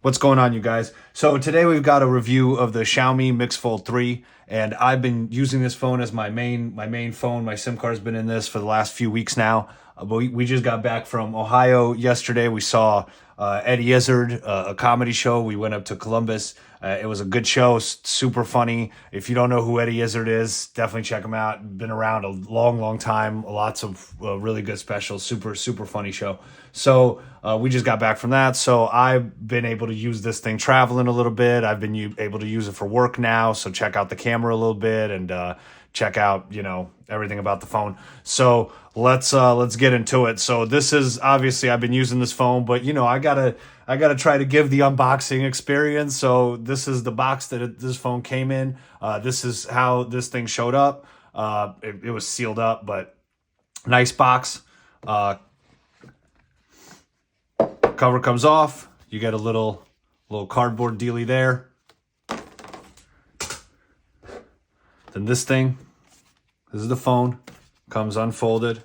What's going on, you guys? So today we've got a review of the Xiaomi Mix Fold 3, and I've been using this phone as my main phone. My SIM card's been in this for the last few weeks now. But we just got back from Ohio yesterday. We saw Eddie Izzard, a comedy show. We went up to Columbus. It was a good show, super funny. If you don't know who Eddie Izzard is, definitely check him out. Been around a long time. Lots of really good specials. Super funny show. So we just got back from that. So I've been able to use this thing traveling a little bit. I've been able to use it for work now. So check out the camera a little bit and check out, everything about the phone. So let's get into it. So this is obviously I've been using this phone, but I gotta try to give the unboxing experience. So this is the box that this phone came in. This is how this thing showed up. It was sealed up, but nice box. Cover comes off. You get a little cardboard dealie there. Then this is the phone, comes unfolded.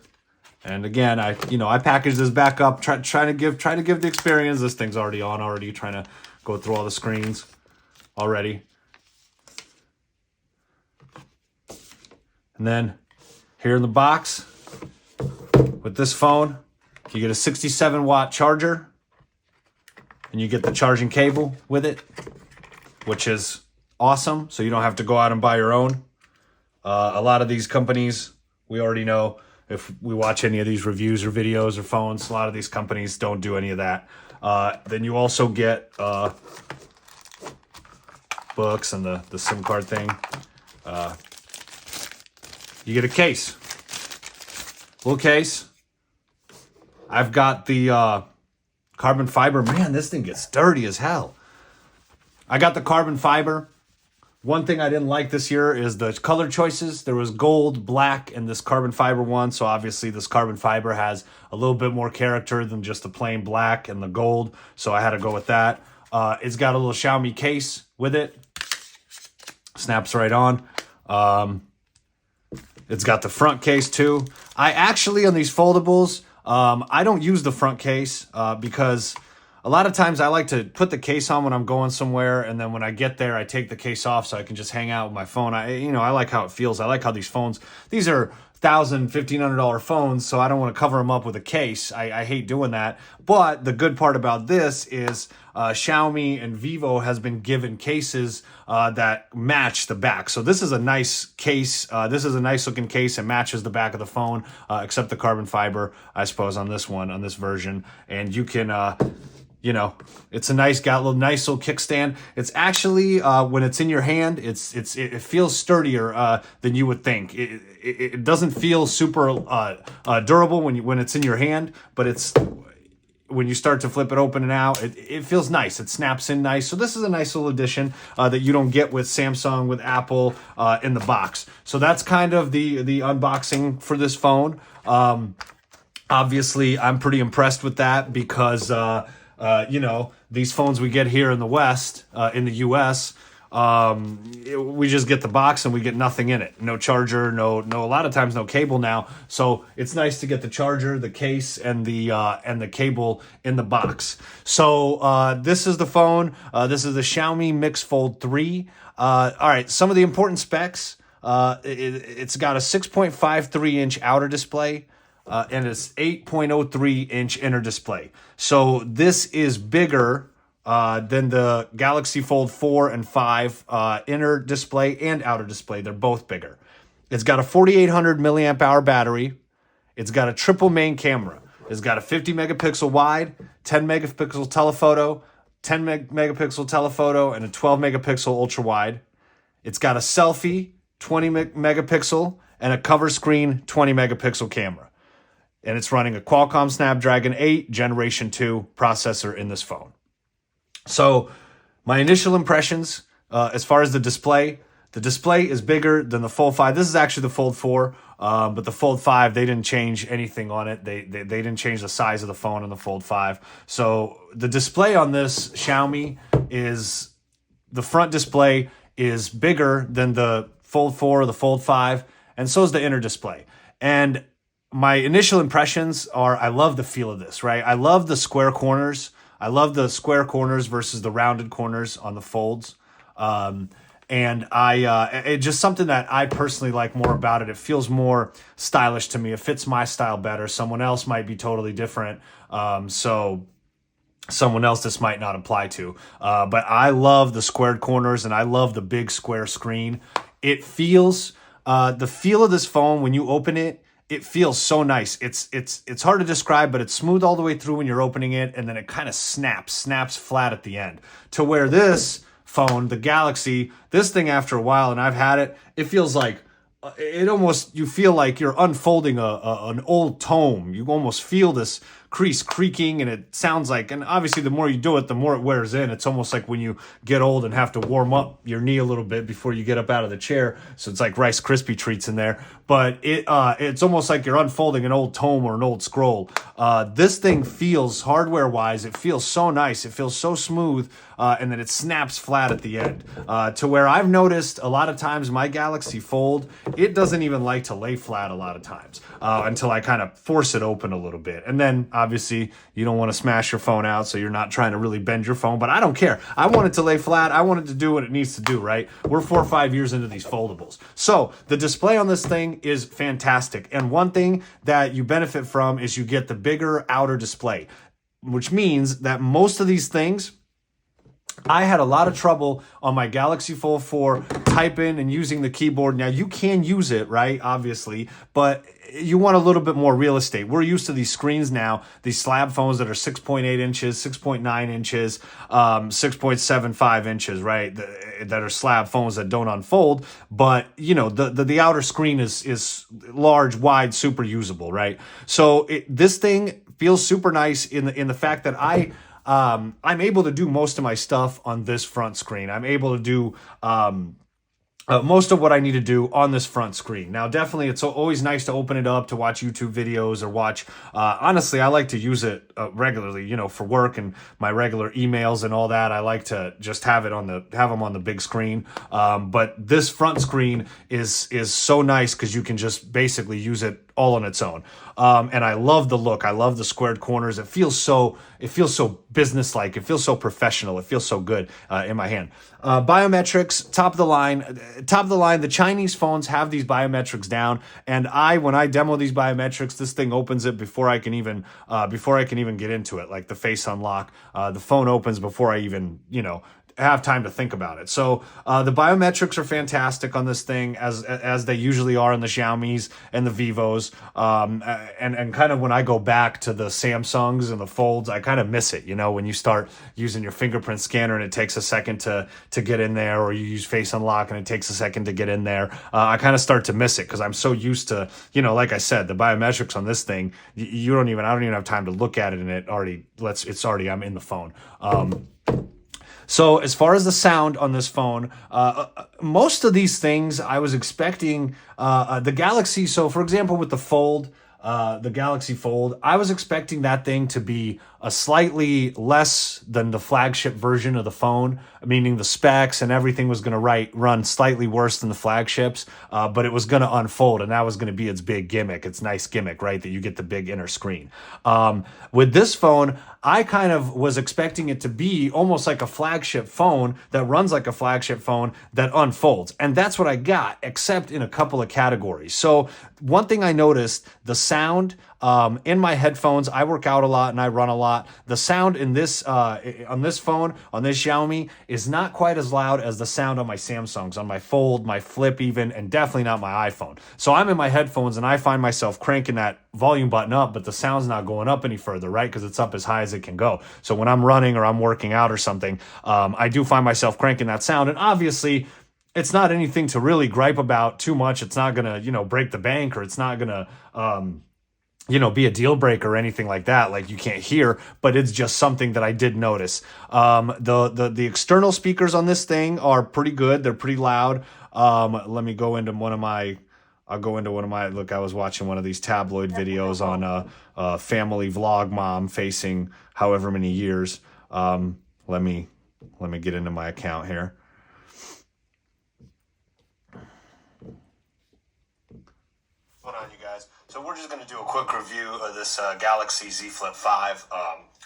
And again, I packaged this back up, trying to give the experience. This thing's already on, trying to go through all the screens already. And then here in the box with this phone, you get a 67-watt charger, and you get the charging cable with it, which is awesome. So you don't have to go out and buy your own. A lot of these companies, we already know, if we watch any of these reviews or videos or phones, a lot of these companies don't do any of that. Then you also get books and the SIM card thing. You get a case. Little case. I've got the carbon fiber. Man, this thing gets dirty as hell. I got the carbon fiber. One thing I didn't like this year is the color choices. There was gold, black, and this carbon fiber one. So obviously this carbon fiber has a little bit more character than just the plain black and the gold. So I had to go with that. It's got a little Xiaomi case with it. Snaps right on. It's got the front case too. I actually, on these foldables, I don't use the front case because a lot of times I like to put the case on when I'm going somewhere, and then when I get there, I take the case off so I can just hang out with my phone. I like how it feels. I like how these are $1,000, $1,500 phones, so I don't want to cover them up with a case. I hate doing that. But the good part about this is Xiaomi and Vivo has been given cases that match the back. So this is a nice case. This is a nice looking case. It matches the back of the phone, except the carbon fiber, I suppose, on this version. And you can... it's a nice little kickstand. It's actually when it's in your hand, it feels sturdier than you would think. It doesn't feel super durable when it's in your hand, but when you start to flip it open and out, it feels nice. It snaps in nice. So this is a nice little addition that you don't get with Samsung, with Apple in the box. So that's kind of the unboxing for this phone. Obviously, I'm pretty impressed with that because these phones we get here in the West, in the US, we just get the box and we get nothing in it. No charger, no, a lot of times no cable now. So it's nice to get the charger, the case, and the cable in the box. So, this is the phone. This is the Xiaomi Mix Fold 3. All right. Some of the important specs, it's got a 6.53-inch outer display. And it's 8.03-inch inner display. So this is bigger than the Galaxy Fold 4 and 5 inner display and outer display. They're both bigger. It's got a 4,800 milliamp hour battery. It's got a triple main camera. It's got a 50 megapixel wide, 10 megapixel telephoto, 10 megapixel telephoto, and a 12 megapixel ultra wide. It's got a selfie, 20 megapixel, and a cover screen, 20 megapixel camera. And it's running a Qualcomm Snapdragon 8 Generation 2 processor in this phone. So my initial impressions, as far as the display is bigger than the Fold 5. This is actually the Fold 4, but the Fold 5, they didn't change anything on it. They didn't change the size of the phone on the Fold 5. So the display on this Xiaomi is, the front display is bigger than the Fold 4 or the Fold 5, and so is the inner display. And my initial impressions are, I love the feel of this, right? I love the square corners. I love the square corners versus the rounded corners on the folds. And it's just something that I personally like more about it. It feels more stylish to me. It fits my style better. Someone else might be totally different. So someone else this might not apply to. But I love the squared corners and I love the big square screen. It feels, the feel of this phone when you open it, it feels so nice. It's hard to describe, but it's smooth all the way through when you're opening it, and then it kind of snaps flat at the end. To where this phone, the Galaxy, this thing after a while, and I've had it, it feels like it almost, you feel like you're unfolding an old tome. You almost feel this crease creaking, and it sounds like, and obviously the more you do it, the more it wears in. It's almost like when you get old and have to warm up your knee a little bit before you get up out of the chair. So it's like Rice Krispie treats in there, but it's almost like you're unfolding an old tome or an old scroll. This thing feels, hardware wise, it feels so nice. It feels so smooth, and then it snaps flat at the end, to where I've noticed a lot of times my Galaxy Fold, it doesn't even like to lay flat a lot of times, until I kind of force it open a little bit. And then obviously you don't want to smash your phone out, so you're not trying to really bend your phone, but I don't care. I want it to lay flat. I want it to do what it needs to do, right? We're 4 or 5 years into these foldables. So the display on this thing is fantastic. And one thing that you benefit from is you get the bigger outer display, which means that most of these things, I had a lot of trouble on my Galaxy Fold 4 typing and using the keyboard. Now, you can use it, right? Obviously, but you want a little bit more real estate. We're used to these screens now, these slab phones that are 6.8 inches, 6.9 inches, 6.75 inches, right? That are slab phones that don't unfold. But, you know, the outer screen is large, wide, super usable, right? So this thing feels super nice in the fact that I'm able to do most of my stuff on this front screen. I'm able to do most of what I need to do on this front screen. Now, definitely, it's always nice to open it up to watch YouTube videos or watch. Honestly, I like to use it regularly, you know, for work and my regular emails and all that. I like to just have them on the big screen. But this front screen is so nice because you can just basically use it all on its own. And I love the look. I love the squared corners. It feels so businesslike. It feels so professional. It feels so good in my hand. Biometrics, top of the line. The Chinese phones have these biometrics down. And when I demo these biometrics, this thing opens it before I can even get into it. Like the face unlock, the phone opens before I even, have time to think about it. So the biometrics are fantastic on this thing, as they usually are in the Xiaomis and the Vivos. And kind of when I go back to the Samsungs and the Folds, I kind of miss it. You know, when you start using your fingerprint scanner and it takes a second to get in there, or you use face unlock and it takes a second to get in there, I kind of start to miss it because I'm so used to, like I said, the biometrics on this thing. I don't even have time to look at it, and I'm in the phone. So as far as the sound on this phone, most of these things I was expecting, the Galaxy. So for example, with the Galaxy Fold, I was expecting that thing to be a slightly less than the flagship version of the phone, meaning the specs and everything was going to run slightly worse than the flagships, but it was going to unfold, and that was going to be its big gimmick, its nice gimmick, right? That you get the big inner screen. With this phone, I kind of was expecting it to be almost like a flagship phone that runs like a flagship phone that unfolds. And that's what I got, except in a couple of categories. So one thing I noticed, the sound in my headphones, I work out a lot and I run a lot. The sound in this on this phone, on this Xiaomi, is not quite as loud as the sound on my Samsungs, on my Fold, my Flip even, and definitely not my iPhone. So I'm in my headphones and I find myself cranking that volume button up, but the sound's not going up any further, right? Because it's up as high as it can go. So when I'm running or I'm working out or something, I do find myself cranking that sound. And obviously, it's not anything to really gripe about too much. It's not going to, break the bank, or it's not going to, be a deal breaker or anything like that. Like you can't hear, but it's just something that I did notice. The external speakers on this thing are pretty good. They're pretty loud. Let me go into one of my, look, I was watching one of these tabloid videos on a family vlog mom facing however many years. Let me get into my account here. Hold on, you guys. So we're just going to do a quick review of this Galaxy Z Flip 5.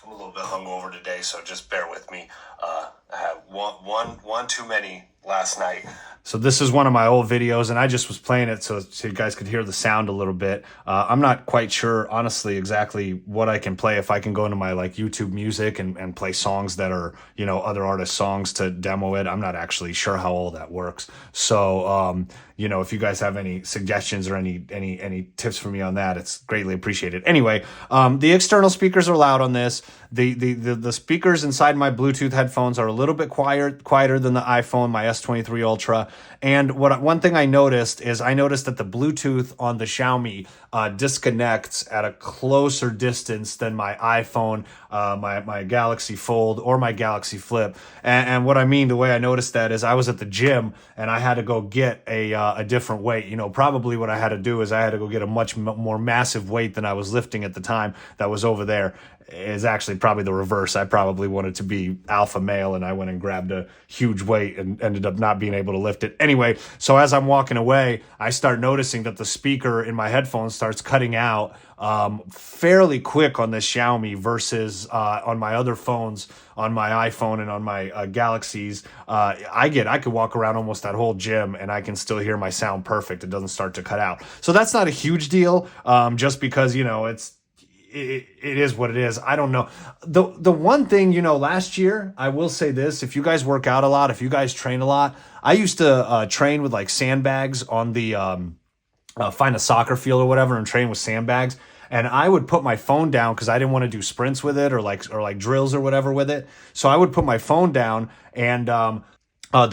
I'm a little bit hungover today, so just bear with me. I had one too many last night. So this is one of my old videos, and I just was playing it so you guys could hear the sound a little bit. I'm not quite sure, honestly, exactly what I can play. If I can go into my like YouTube music and play songs that are, you know, other artists' songs to demo it. I'm not actually sure how all that works. So, you know, if you guys have any suggestions or any tips for me on that, it's greatly appreciated. Anyway, the external speakers are loud on this. The speakers inside my Bluetooth headphones are a little bit quieter than the iPhone, my S23 Ultra. And one thing I noticed that the Bluetooth on the Xiaomi disconnects at a closer distance than my iPhone, my Galaxy Fold, or my Galaxy Flip. And what I mean, the way I noticed that is I was at the gym and I had to go get a different weight. You know, probably what I had to do is I had to go get a much more massive weight than I was lifting at the time that was over there. Is actually probably the reverse. I probably wanted to be alpha male and I went and grabbed a huge weight and ended up not being able to lift it. Anyway, so as I'm walking away, I start noticing that the speaker in my headphones starts cutting out fairly quick on this Xiaomi versus on my other phones, on my iPhone and on my Galaxies. I could walk around almost that whole gym and I can still hear my sound perfect. It doesn't start to cut out. So that's not a huge deal, just because, you know, it is what it is. I don't know. The one thing, you know, last year, I will say this, if you guys work out a lot, if you guys train a lot, I used to train with like sandbags on the, find a soccer field or whatever and train with sandbags. And I would put my phone down because I didn't want to do sprints with it or like drills or whatever with it. So I would put my phone down and, that's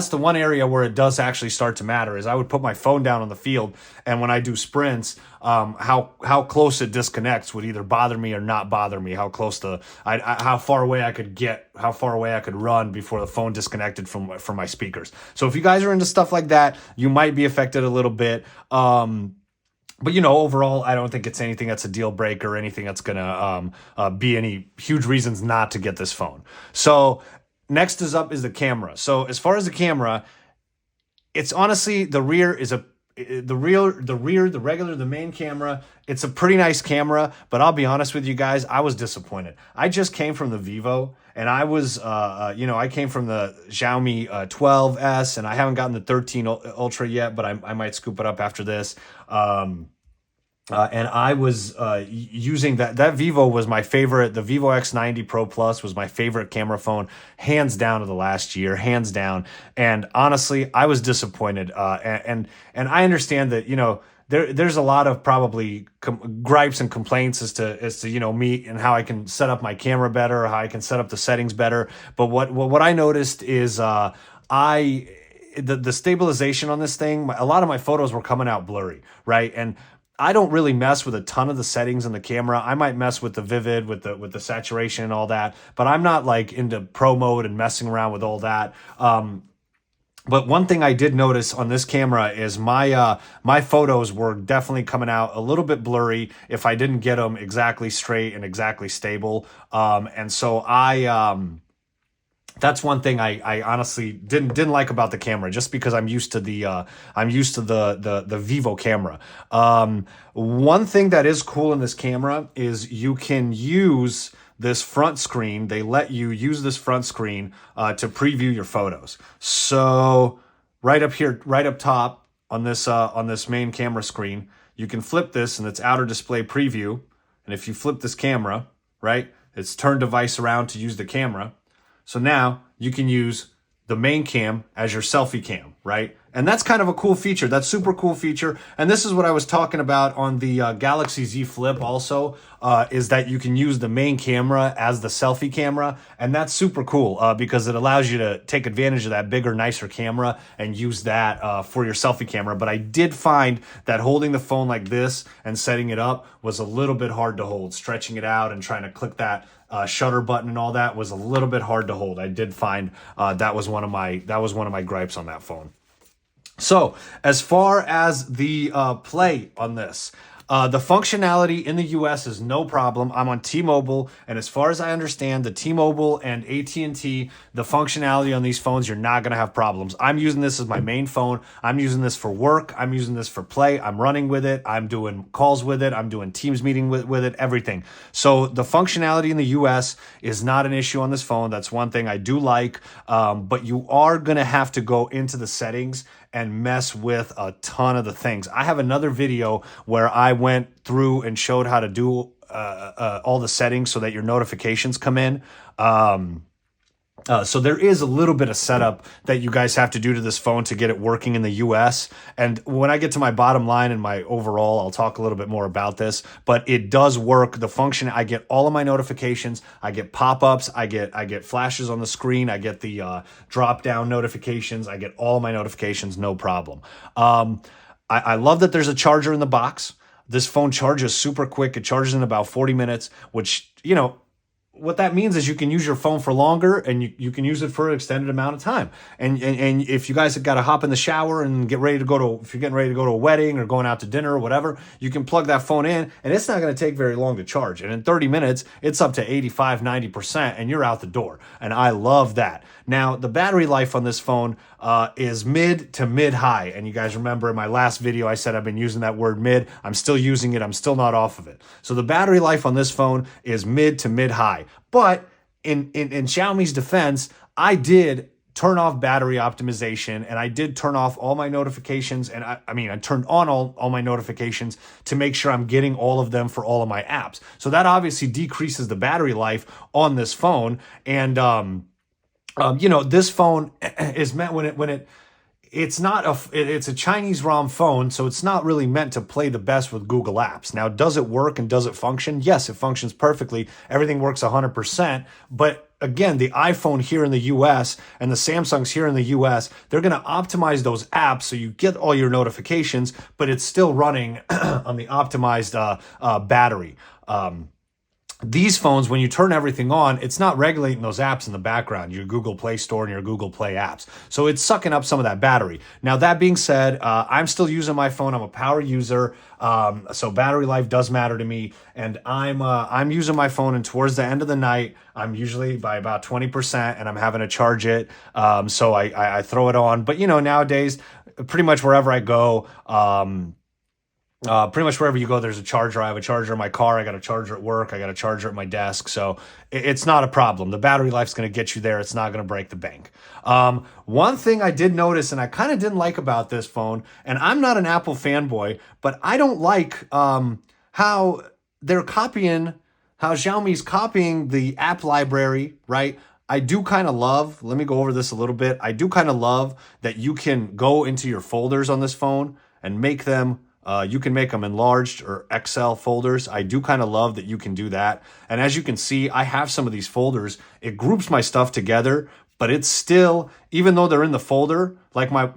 the one area where it does actually start to matter is I would put my phone down on the field, and when I do sprints, how close it disconnects would either bother me or not bother me. How close how far away I could get, how far away I could run before the phone disconnected from my speakers. So if you guys are into stuff like that, you might be affected a little bit. But, you know, overall, I don't think it's anything that's a deal breaker or anything that's going to be any huge reasons not to get this phone. So next is the camera. So as far as the camera, it's honestly the main camera. It's a pretty nice camera, but I'll be honest with you guys, I was disappointed. I just came from the Vivo and I was, I came from the Xiaomi 12S and I haven't gotten the 13 Ultra yet, but I might scoop it up after this. And I was using that Vivo was my favorite. The Vivo X90 Pro Plus was my favorite camera phone, hands down, of the last year, hands down. And honestly, I was disappointed. And I understand that, you know, there's a lot of probably gripes and complaints as to you know, me and how I can set up my camera better, or how I can set up the settings better. But what I noticed is the stabilization on this thing, a lot of my photos were coming out blurry, right? And I don't really mess with a ton of the settings in the camera. I might mess with the vivid, with the saturation and all that, but I'm not like into pro mode and messing around with all that. But one thing I did notice on this camera is my photos were definitely coming out a little bit blurry if I didn't get them exactly straight and exactly stable. And so that's one thing I honestly didn't like about the camera, just because I'm used to the Vivo camera. One thing that is cool in this camera is you can use this front screen. They let you use this front screen to preview your photos. So right up here, right up top on this main camera screen, you can flip this and it's outer display preview. And if you flip this camera, right, it's turn device around to use the camera. So now you can use the main cam as your selfie cam, right? And that's kind of a cool feature. That's super cool feature. And this is what I was talking about on the Galaxy Z Flip also, is that you can use the main camera as the selfie camera. And that's super cool because it allows you to take advantage of that bigger, nicer camera and use that for your selfie camera. But I did find that holding the phone like this and setting it up was a little bit hard to hold. Stretching it out and trying to click that shutter button and all that was a little bit hard to hold. I did find that was one of my gripes on that phone. So as far as the play on this, The functionality in the US is no problem. I'm on T-Mobile, and as far as I understand, the T-Mobile and AT&T, the functionality on these phones, you're not going to have problems. I'm using this as my main phone. I'm using this for work. I'm using this for play. I'm running with it. I'm doing calls with it. I'm doing Teams meeting with it, everything. So the functionality in the US is not an issue on this phone. That's one thing I do like, but you are going to have to go into the settings and mess with a ton of the things. I have another video where I went through and showed how to do all the settings so that your notifications come in. So there is a little bit of setup that you guys have to do to this phone to get it working in the US. And when I get to my bottom line and my overall, I'll talk a little bit more about this, but it does work. The function, I get all of my notifications. I get pop-ups. I get flashes on the screen. I get the drop-down notifications. I get all of my notifications, no problem. I love that there's a charger in the box. This phone charges super quick. It charges in about 40 minutes, which, you know, what that means is you can use your phone for longer and you can use it for an extended amount of time. And if you guys have got to hop in the shower and get ready to go to, if you're getting ready to go to a wedding or going out to dinner or whatever, you can plug that phone in and it's not going to take very long to charge. And in 30 minutes, it's up to 85, 90% and you're out the door. And I love that. Now, the battery life on this phone is mid to mid-high. And you guys remember in my last video, I said I've been using that word mid. I'm still using it. I'm still not off of it. So the battery life on this phone is mid to mid-high. But in Xiaomi's defense, I did turn off battery optimization and I did turn off all my notifications. And I turned on all my notifications to make sure I'm getting all of them for all of my apps. So that obviously decreases the battery life on this phone. And, this phone is meant it's a Chinese ROM phone, so it's not really meant to play the best with Google Apps. Now, does it work and does it function? Yes, it functions perfectly. Everything works 100%. But again, the iPhone here in the US and the Samsungs here in the US, they're going to optimize those apps so you get all your notifications, but it's still running on the optimized battery. These phones, when you turn everything on, it's not regulating those apps in the background, your Google Play Store and your Google Play apps. So it's sucking up some of that battery. Now, that being said, I'm still using my phone. I'm a power user. So battery life does matter to me. And I'm using my phone, and towards the end of the night, I'm usually by about 20% and I'm having to charge it. So I throw it on. But, nowadays, pretty much wherever I go, pretty much wherever you go, there's a charger. I have a charger in my car. I got a charger at work. I got a charger at my desk. So it's not a problem. The battery life's going to get you there. It's not going to break the bank. One thing I did notice, and I kind of didn't like about this phone, and I'm not an Apple fanboy, but I don't like how Xiaomi's copying the app library, right? I do kind of love, let me go over this a little bit. I do kind of love that you can go into your folders on this phone and make them you can make them enlarged or Excel folders. I do kind of love that you can do that. And as you can see, I have some of these folders. It groups my stuff together, but it's still, even though they're in the folder, like my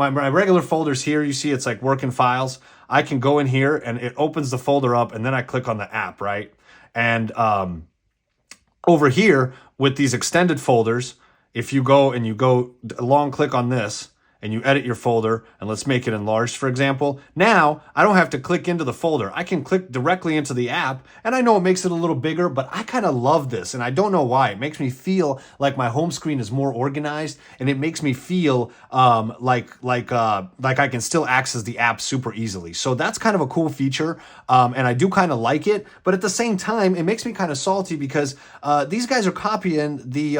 regular folders here, you see it's like working files. I can go in here and it opens the folder up and then I click on the app, right? And over here with these extended folders, if you go and you go long click on this, and you edit your folder, and let's make it enlarged, for example. Now, I don't have to click into the folder. I can click directly into the app, and I know it makes it a little bigger, but I kind of love this, and I don't know why. It makes me feel like my home screen is more organized, and it makes me feel like I can still access the app super easily. So that's kind of a cool feature, and I do kind of like it, but at the same time, it makes me kind of salty because these guys are copying the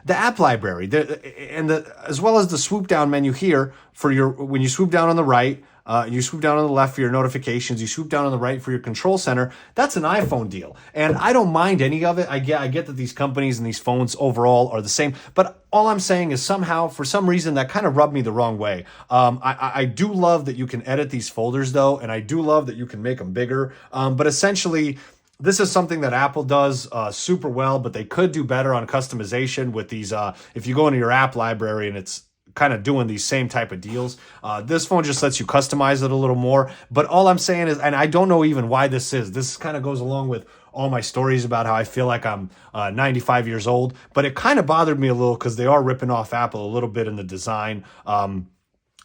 app library, as well as the swoop down menu here for when you swoop down on the right, you swoop down on the left for your notifications, you swoop down on the right for your control center. That's an iPhone deal. And I don't mind any of it. I get that these companies and these phones overall are the same, but all I'm saying is somehow, for some reason, that kind of rubbed me the wrong way. I do love that you can edit these folders though, and I do love that you can make them bigger. But essentially, this is something that Apple does super well, but they could do better on customization with these. If you go into your app library and it's kind of doing these same type of deals. This phone just lets you customize it a little more. But all I'm saying is, and I don't know even why this is, this kind of goes along with all my stories about how I feel like I'm 95 years old, but it kind of bothered me a little because they are ripping off Apple a little bit in the design.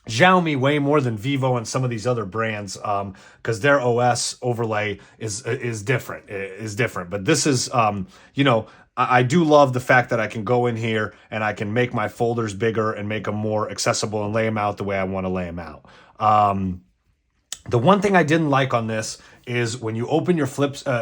Xiaomi way more than Vivo and some of these other brands, because their OS overlay is different. Is different. But this is, you know, I do love the fact that I can go in here and I can make my folders bigger and make them more accessible and lay them out the way I want to lay them out. The one thing I didn't like on this is when you open your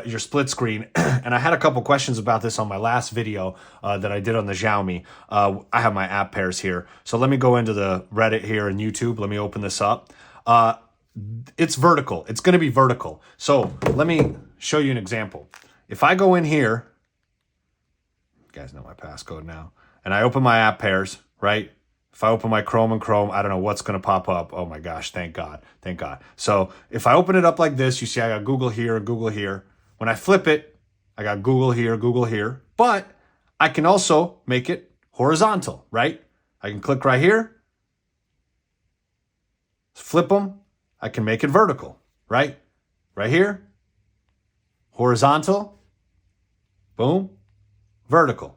your split screen, and I had a couple questions about this on my last video that I did on the Xiaomi. I have my app pairs here. So let me go into the Reddit here and YouTube. Let me open this up. It's vertical. It's going to be vertical. So let me show you an example. If I go in here, you guys know my passcode now, and I open my app pairs, right? If I open my Chrome and Chrome, I don't know what's going to pop up. Oh my gosh, thank God, thank God. So if I open it up like this, you see I got Google here, Google here. When I flip it, I got Google here. But I can also make it horizontal, right? I can click right here, flip them. I can make it vertical, right? Right here, horizontal, boom, vertical.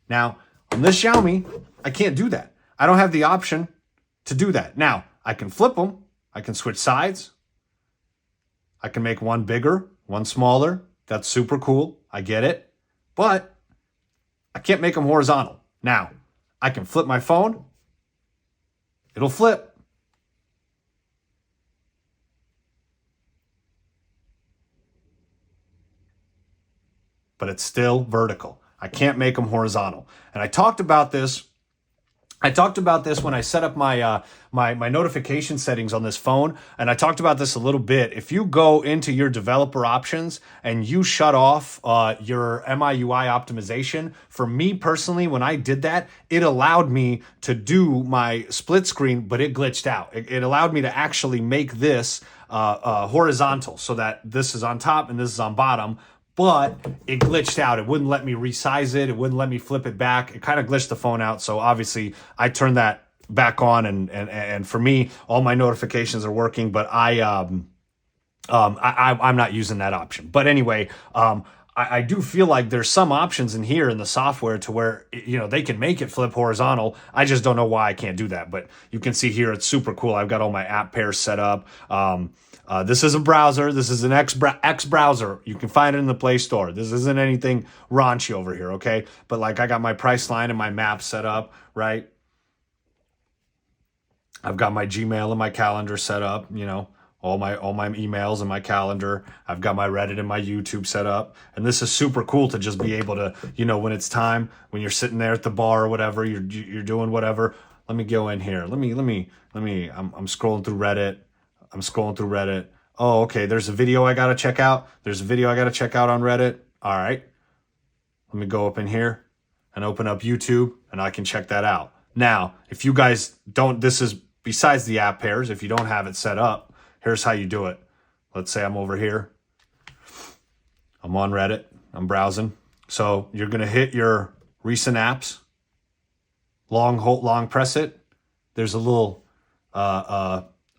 Now, on this Xiaomi, I can't do that. I don't have the option to do that. Now, I can flip them. I can switch sides. I can make one bigger, one smaller. That's super cool. I get it. But I can't make them horizontal. Now, I can flip my phone. It'll flip. But it's still vertical. I can't make them horizontal. And I talked about this when I set up my my notification settings on this phone, and I talked about this a little bit. If you go into your developer options and you shut off your MIUI optimization, for me personally, when I did that, it allowed me to do my split screen, but it glitched out. It allowed me to actually make this horizontal so that this is on top and this is on bottom. But it glitched out. It wouldn't let me resize it. It wouldn't let me flip it back. It kind of glitched the phone out. So obviously I turned that back on, and for me, all my notifications are working, but I'm not using that option. But anyway, I do feel like there's some options in here in the software to where, you know, they can make it flip horizontal. I just don't know why I can't do that. But you can see here, it's super cool. I've got all my app pairs set up. This is a browser. This is an X browser. You can find it in the Play Store. This isn't anything raunchy over here, okay? But like I got my Priceline and my maps set up, right? I've got my Gmail and my calendar set up, you know, all my emails and my calendar. I've got my Reddit and my YouTube set up. And this is super cool to just be able to, you know, when it's time, when you're sitting there at the bar or whatever, you're doing whatever. Let me go in here. I'm scrolling through Reddit. Oh, okay. There's a video I got to check out. On Reddit. All right. Let me go up in here and open up YouTube, and I can check that out. Now, if you guys don't, this is besides the app pairs. If you don't have it set up, here's how you do it. Let's say I'm over here. I'm on Reddit. I'm browsing. So you're going to hit your recent apps. Long press it. There's a little,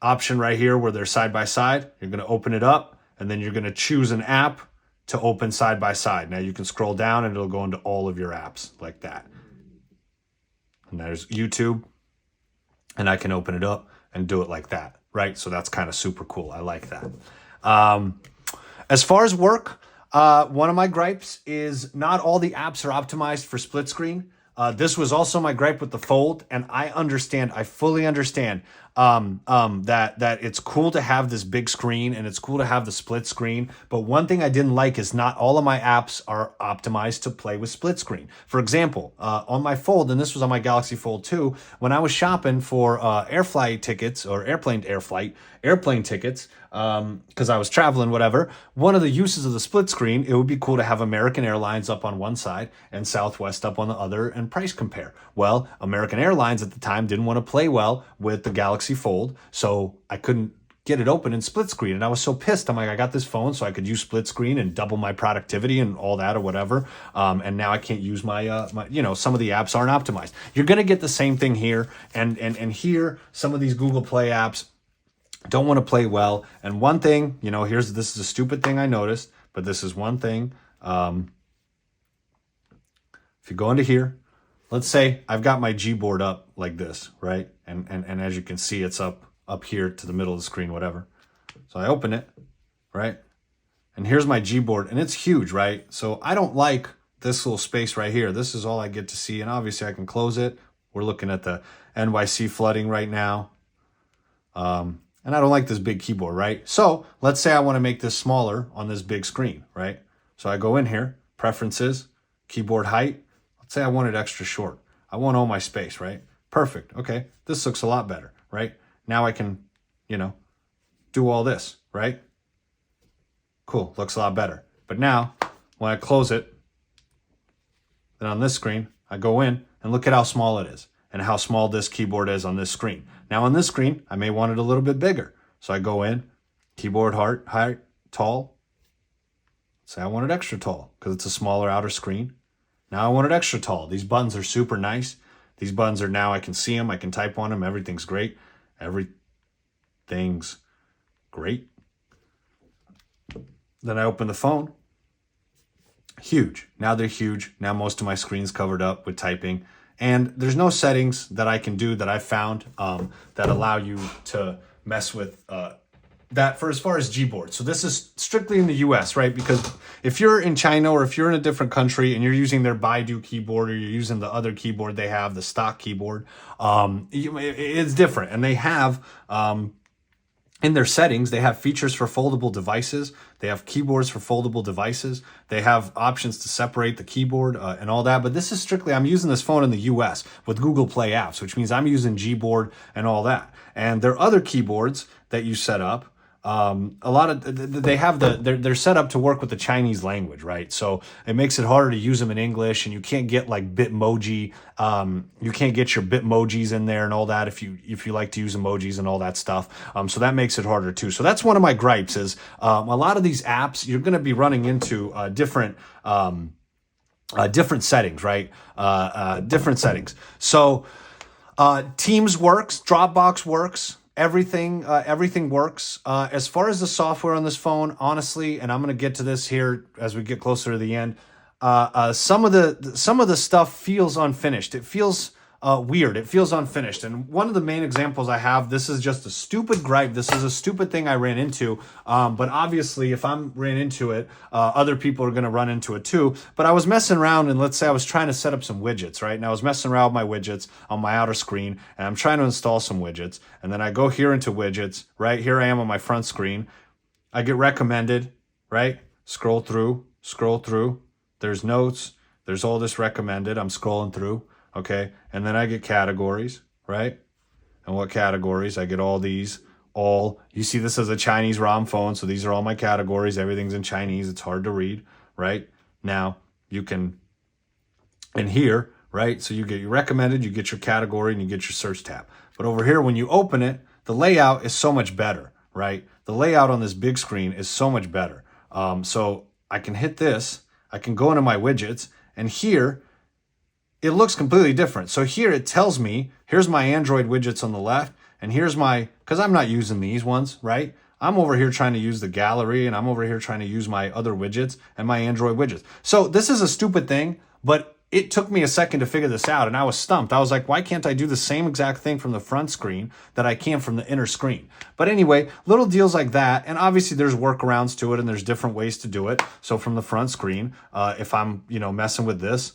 option right here where they're side by side. You're going to open it up, and then you're going to choose an app to open side by side. Now you can scroll down and it'll go into all of your apps like that. And there's YouTube, and I can open it up and do it like that, right? So that's kind of super cool. I like that. As far as work, one of my gripes is not all the apps are optimized for split screen. This was also my gripe with the Fold, and I fully understand that it's cool to have this big screen and it's cool to have the split screen. But one thing I didn't like is not all of my apps are optimized to play with split screen. For example, on my Fold, and this was on my Galaxy Fold 2, when I was shopping for airplane tickets, because I was traveling, whatever, one of the uses of the split screen, it would be cool to have American Airlines up on one side and Southwest up on the other and price compare. Well, American Airlines at the time didn't want to play well with the Galaxy Fold, so I couldn't get it open in split screen. And I was so pissed. I'm like, I got this phone so I could use split screen and double my productivity and all that or whatever. And now I can't use my some of the apps aren't optimized. You're going to get the same thing here. And here, some of these Google Play apps don't want to play well. And one thing, this is a stupid thing I noticed, but this is one thing. If you go into here, let's say I've got my Gboard up like this, right? And as you can see, it's up here to the middle of the screen, whatever. So I open it, right? And here's my Gboard, and it's huge, right? So I don't like this little space right here. This is all I get to see, and obviously I can close it. We're looking at the NYC flooding right now. And I don't like this big keyboard, right? So let's say I want to make this smaller on this big screen, right? So I go in here, preferences, keyboard height. Let's say I want it extra short. I want all my space, right? Perfect. Okay, this looks a lot better, right? Now I can, do all this, right? Cool, looks a lot better. But now, when I close it, then on this screen, I go in and look at how small it is and how small this keyboard is on this screen. Now on this screen, I may want it a little bit bigger. So I go in, keyboard height, tall. Say I want it extra tall because it's a smaller outer screen. Now I want it extra tall. These buttons are super nice. These buttons are now, I can see them, I can type on them, everything's great. Everything's great. Then I open the phone. Huge. Now they're huge. Now most of my screen's covered up with typing. And there's no settings that I can do that I found that allow you to mess with that for as far as Gboard. So this is strictly in the US, right? Because if you're in China or if you're in a different country and you're using their Baidu keyboard or you're using the other keyboard they have, the stock keyboard, it's different. And they have in their settings, they have features for foldable devices. They have keyboards for foldable devices. They have options to separate the keyboard and all that. But this is strictly, I'm using this phone in the US with Google Play apps, which means I'm using Gboard and all that. And there are other keyboards that you set up. A lot of they have they're set up to work with the Chinese language, right? So it makes it harder to use them in English, and you can't get like Bitmoji. You can't get your Bitmojis in there and all that if you like to use emojis and all that stuff. So that makes it harder too. So that's one of my gripes is a lot of these apps you're going to be running into different settings, right? Different settings. So Teams works, Dropbox works. Everything works. As far as the software on this phone, honestly, and I'm going to get to this here as we get closer to the end, some of the stuff feels unfinished. It feels weird. It feels unfinished. And one of the main examples I have, this is just a stupid gripe. This is a stupid thing I ran into. But obviously, if I'm ran into it, other people are going to run into it too. But I was messing around, and let's say I was trying to set up some widgets, right? And I was messing around with my widgets on my outer screen, and I'm trying to install some widgets. And then I go here into widgets, right? Here I am on my front screen. I get recommended, right? Scroll through. There's notes. There's all this recommended. I'm scrolling through. Okay, and then I get categories, right? And what categories? I get all these, you see this as a Chinese ROM phone, so these are all my categories. Everything's in Chinese. It's hard to read, right? Now, you can, in here, right? So you get your recommended, you get your category, and you get your search tab. But over here, when you open it, the layout is so much better, right? The layout on this big screen is so much better. So I can hit this, I can go into my widgets, and here, it looks completely different. So here it tells me, here's my Android widgets on the left, and here's because I'm not using these ones, right? I'm over here trying to use the gallery, and I'm over here trying to use my other widgets and my Android widgets. So this is a stupid thing, but it took me a second to figure this out, and I was stumped. I was like, why can't I do the same exact thing from the front screen that I can from the inner screen? But anyway, little deals like that, and obviously there's workarounds to it, and there's different ways to do it. So from the front screen, if I'm messing with this,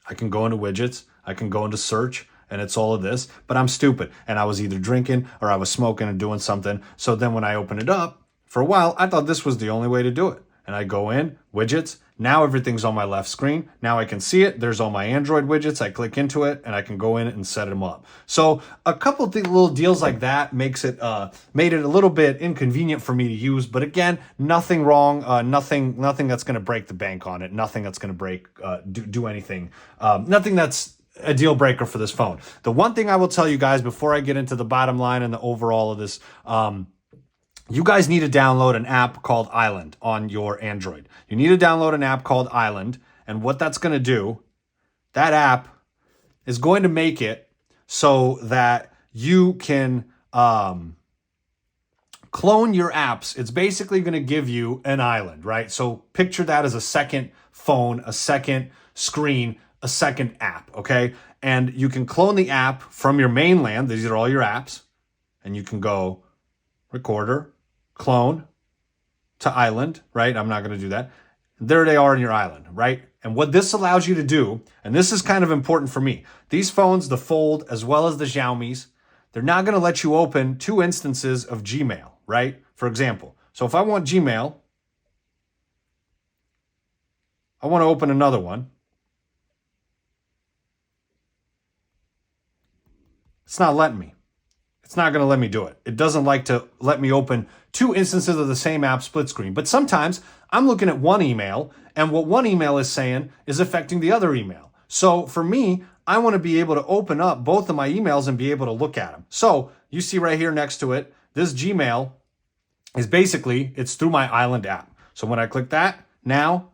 I can go into widgets, I can go into search, and it's all of this, but I'm stupid. And I was either drinking or I was smoking and doing something. So then when I open it up, for a while, I thought this was the only way to do it. And I go in, widgets, now everything's on my left screen. Now I can see it. There's all my Android widgets. I click into it and I can go in and set them up. So a couple of little deals like that made it a little bit inconvenient for me to use. But again, nothing wrong, nothing that's going to break the bank on it. Nothing that's going to do anything. Nothing that's a deal breaker for this phone. The one thing I will tell you guys before I get into the bottom line and the overall of this, you guys need to download an app called Island on your Android. You need to download an app called Island. And what that's going to do, that app is going to make it so that you can clone your apps. It's basically going to give you an island, right? So picture that as a second phone, a second screen a second app, okay? And you can clone the app from your mainland. These are all your apps. And you can go recorder, clone to island, right? I'm not going to do that. There they are in your island, right? And what this allows you to do, and this is kind of important for me, these phones, the Fold as well as the Xiaomis, they're not going to let you open 2 instances of Gmail, right? For example, so if I want Gmail, I want to open another one. It's not letting me. It's not going to let me do it. It doesn't like to let me open 2 instances of the same app split screen. But sometimes I'm looking at one email, and what one email is saying is affecting the other email. So for me, I want to be able to open up both of my emails and be able to look at them. So you see right here next to it, this Gmail is basically, it's through my Island app. So when I click that, now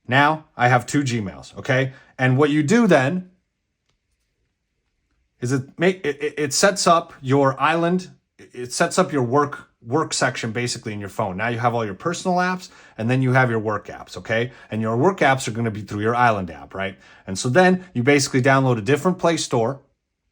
I have 2 Gmails, okay? And what you do then is it sets up your island, it sets up your work section basically in your phone. Now you have all your personal apps, and then you have your work apps, okay? And your work apps are going to be through your Island app, right? And so then you basically download a different Play Store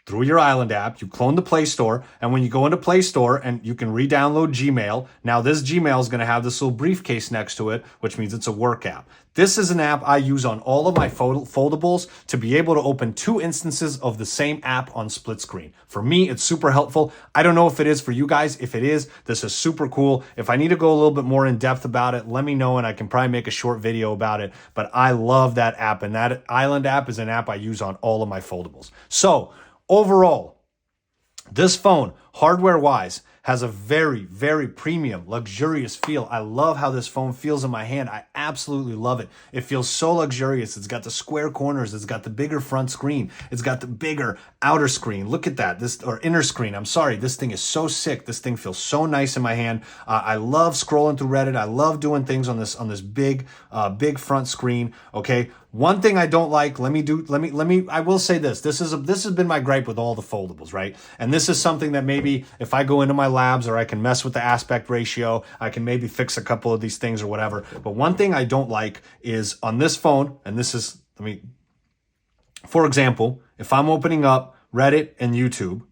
through your Island app, you clone the Play Store, and when you go into Play Store and you can re-download Gmail, now this Gmail is going to have this little briefcase next to it, which means it's a work app. This is an app I use on all of my foldables to be able to open 2 instances of the same app on split screen. For me, it's super helpful. I don't know if it is for you guys. If it is, this is super cool. If I need to go a little bit more in depth about it, let me know and I can probably make a short video about it. But I love that app, and that Island app is an app I use on all of my foldables. So, overall, this phone, hardware-wise, has a very, very premium, luxurious feel. I love how this phone feels in my hand. I absolutely love it. It feels so luxurious. It's got the square corners. It's got the bigger front screen. It's got the bigger outer screen. Look at that. Or inner screen. I'm sorry. This thing is so sick. This thing feels so nice in my hand. I love scrolling through Reddit. I love doing things on this big front screen. Okay. One thing I don't like, I will say this. This has been my gripe with all the foldables, right? And this is something that maybe if I go into my labs or I can mess with the aspect ratio, I can maybe fix a couple of these things or whatever. But one thing I don't like is on this phone, and this is, for example, if I'm opening up Reddit and YouTube,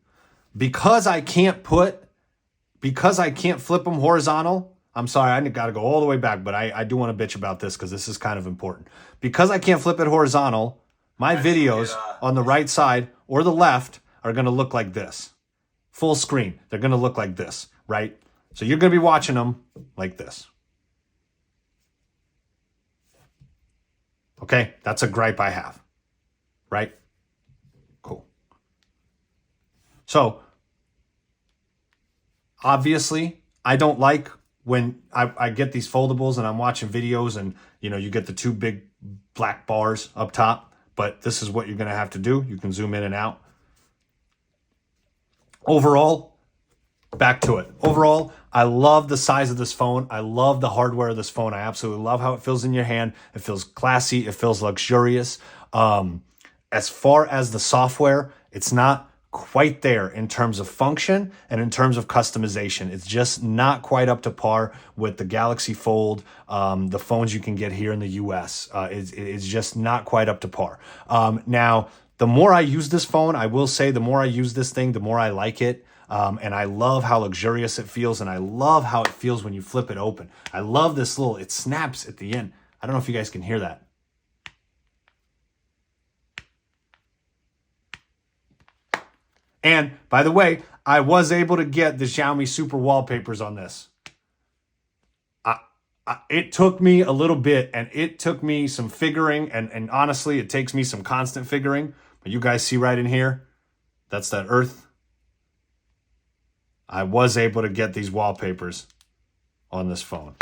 because I can't flip them horizontal. I'm sorry, I got to go all the way back, but I do want to bitch about this because this is kind of important. Because I can't flip it horizontal, my videos on the right side or the left are going to look like this. Full screen. They're going to look like this, right? So you're going to be watching them like this. Okay? That's a gripe I have, right? Cool. So, obviously, I don't like when I get these foldables and I'm watching videos and, you get the 2 big black bars up top, but this is what you're going to have to do. You can zoom in and out. Overall, back to it. Overall, I love the size of this phone. I love the hardware of this phone. I absolutely love how it feels in your hand. It feels classy. It feels luxurious. As far as the software, it's not quite there in terms of function and in terms of customization. It's just not quite up to par with the Galaxy Fold, the phones you can get here in the US. It's just not quite up to par. Now, the more I use this phone, I will say the more I use this thing, the more I like it. And I love how luxurious it feels, and I love how it feels when you flip it open. I love this it snaps at the end. I don't know if you guys can hear that. And by the way, I was able to get the Xiaomi Super wallpapers on this. It took me a little bit, and it took me some figuring, and honestly, it takes me some constant figuring. But you guys see right in here, that's that Earth. I was able to get these wallpapers on this phone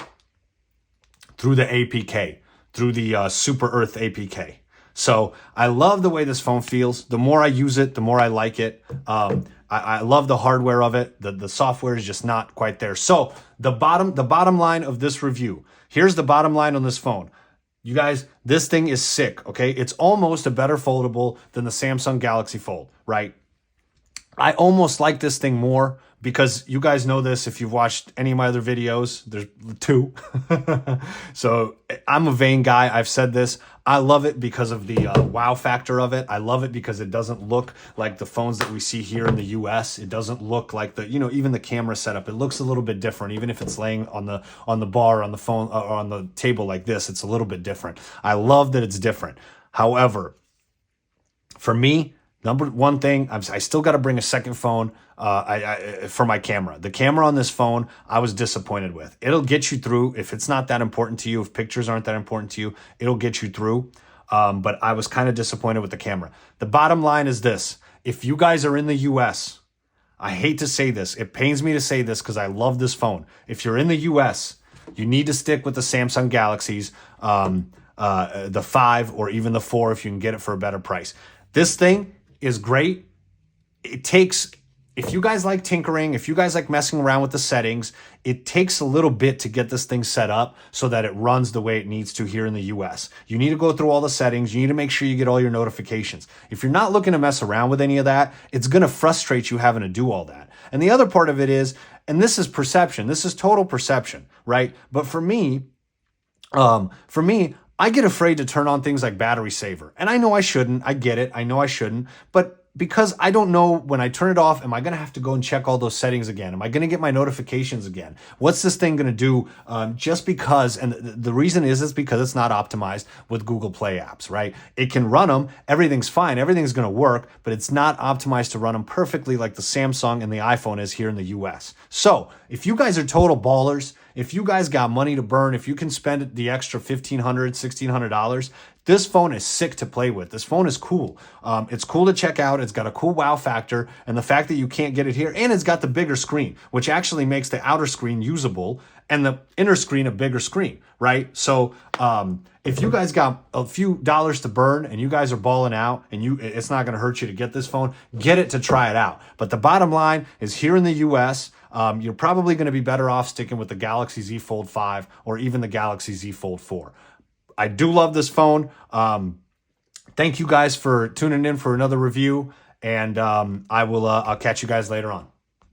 through the APK, through the Super Earth APK. So I love the way this phone feels. The more I use it, the more I like it. I love the hardware of it. The software is just not quite there. So the bottom line of this review, here's the bottom line on this phone. You guys, this thing is sick, okay? It's almost a better foldable than the Samsung Galaxy Fold, right? I almost like this thing more because you guys know this if you've watched any of my other videos. There's two. So I'm a vain guy. I've said this. I love it because of the wow factor of it. I love it because it doesn't look like the phones that we see here in the US. It doesn't look like the, even the camera setup. It looks a little bit different. Even if it's laying on the bar, on the phone, or on the table like this, it's a little bit different. I love that it's different. However, for me, number one thing, I still got to bring a second phone for my camera. The camera on this phone, I was disappointed with. It'll get you through. If it's not that important to you, if pictures aren't that important to you, it'll get you through. But I was kind of disappointed with the camera. The bottom line is this. If you guys are in the US, I hate to say this. It pains me to say this because I love this phone. If you're in the US, you need to stick with the Samsung Galaxies, the 5 or even the 4 if you can get it for a better price. This thing is great. It takes, if you guys like tinkering, if you guys like messing around with the settings, it takes a little bit to get this thing set up so that it runs the way it needs to here in the US. You need to go through all the settings. You need to make sure you get all your notifications. If you're not looking to mess around with any of that, it's going to frustrate you having to do all that. And the other part of it is, and this is perception, this is total perception, right? But for me, I get afraid to turn on things like battery saver. And I know I shouldn't. I get it. I know I shouldn't. But because I don't know when I turn it off, am I going to have to go and check all those settings again? Am I going to get my notifications again? What's this thing going to do just because? And the reason is because it's not optimized with Google Play apps, right? It can run them. Everything's fine. Everything's going to work, but it's not optimized to run them perfectly like the Samsung and the iPhone is here in the US. So if you guys are total ballers, if you guys got money to burn, if you can spend the extra $1,500, $1,600, this phone is sick to play with. This phone is cool. It's cool to check out. It's got a cool wow factor. And the fact that you can't get it here, and it's got the bigger screen, which actually makes the outer screen usable and the inner screen a bigger screen, right? So if you guys got a few dollars to burn and you guys are balling out and it's not going to hurt you to get this phone, get it to try it out. But the bottom line is here in the US, you're probably going to be better off sticking with the Galaxy Z Fold 5 or even the Galaxy Z Fold 4. I do love this phone. Thank you guys for tuning in for another review, and I'll catch you guys later on.